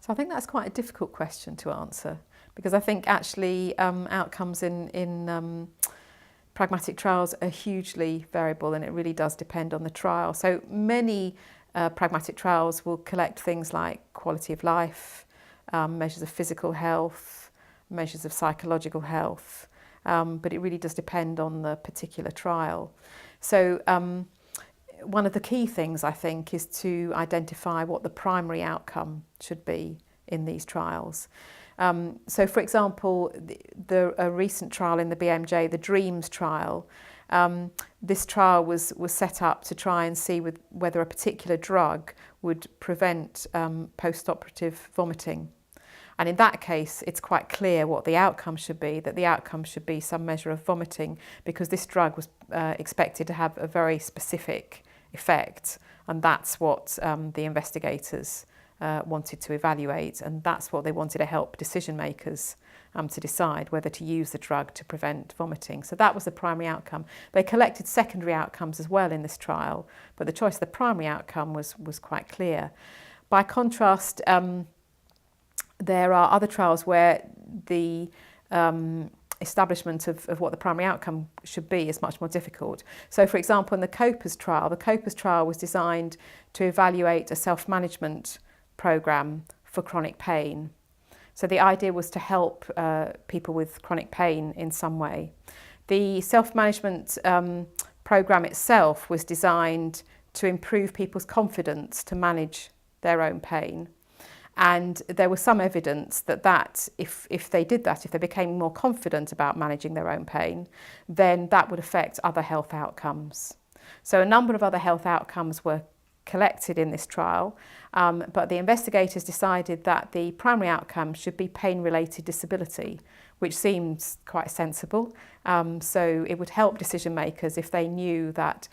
So I think that's quite a difficult question to answer, because I think actually outcomes in pragmatic trials are hugely variable, and it really does depend on the trial. So many pragmatic trials will collect things like quality of life, measures of physical health, measures of psychological health, but it really does depend on the particular trial. So one of the key things, I think, is to identify what the primary outcome should be in these trials. So, for example, a recent trial in the BMJ, the DREAMS trial, this trial was set up to try and see whether a particular drug would prevent post-operative vomiting. And in that case, it's quite clear what the outcome should be, that the outcome should be some measure of vomiting, because this drug was expected to have a very specific effect, and that's what the investigators wanted to evaluate, and that's what they wanted to help decision makers to decide whether to use the drug to prevent vomiting. So that was the primary outcome. They collected secondary outcomes as well in this trial, but the choice of the primary outcome was quite clear. By contrast, there are other trials where the establishment of what the primary outcome should be is much more difficult. So, for example, in the COPAS trial was designed to evaluate a self-management program for chronic pain. So the idea was to help people with chronic pain in some way. The self-management program itself was designed to improve people's confidence to manage their own pain. And there was some evidence that if they did that, if they became more confident about managing their own pain, then that would affect other health outcomes. So a number of other health outcomes were collected in this trial, but the investigators decided that the primary outcome should be pain-related disability, which seems quite sensible. So it would help decision makers if they knew that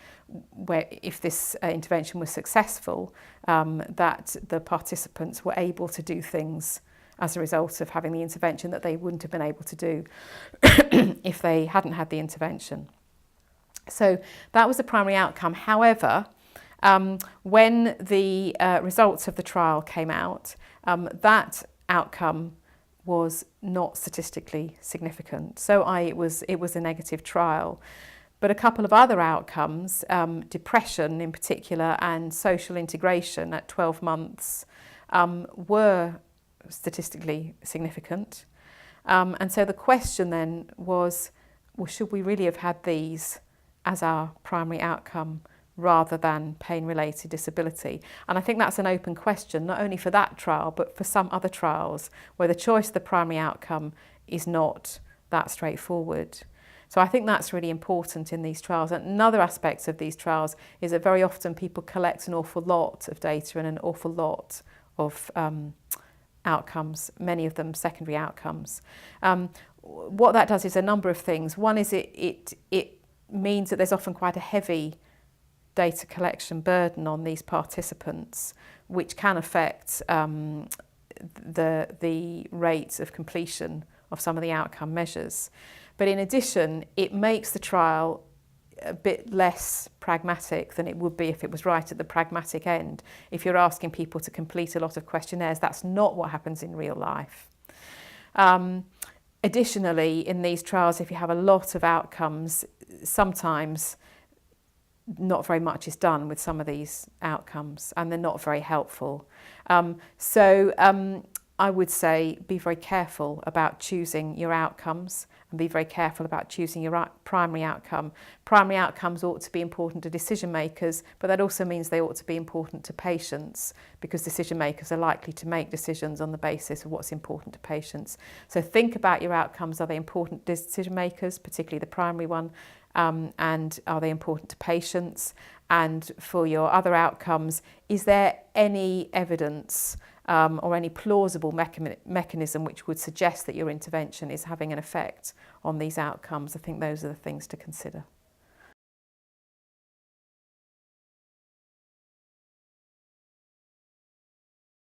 if this intervention was successful, that the participants were able to do things as a result of having the intervention that they wouldn't have been able to do if they hadn't had the intervention. So that was the primary outcome. However, when the results of the trial came out, that outcome was not statistically significant. So it was a negative trial. But a couple of other outcomes, depression in particular and social integration at 12 months, were statistically significant. And so the question then was, well, should we really have had these as our primary outcome rather than pain-related disability? And I think that's an open question, not only for that trial, but for some other trials where the choice of the primary outcome is not that straightforward. So I think that's really important in these trials. And another aspect of these trials is that very often people collect an awful lot of data and an awful lot of outcomes, many of them secondary outcomes. What that does is a number of things. One is it means that there's often quite a heavy data collection burden on these participants, which can affect the rate of completion of some of the outcome measures. But in addition, it makes the trial a bit less pragmatic than it would be if it was right at the pragmatic end. If you're asking people to complete a lot of questionnaires, that's not what happens in real life. Additionally, in these trials, if you have a lot of outcomes, sometimes not very much is done with some of these outcomes, and they're not very helpful. So I would say be very careful about choosing your outcomes, and be very careful about choosing your primary outcome. Primary outcomes ought to be important to decision makers, but that also means they ought to be important to patients, because decision makers are likely to make decisions on the basis of what's important to patients. So think about your outcomes. Are they important to decision makers, particularly the primary one? And are they important to patients? And for your other outcomes, is there any evidence or any plausible mechanism which would suggest that your intervention is having an effect on these outcomes? I think those are the things to consider.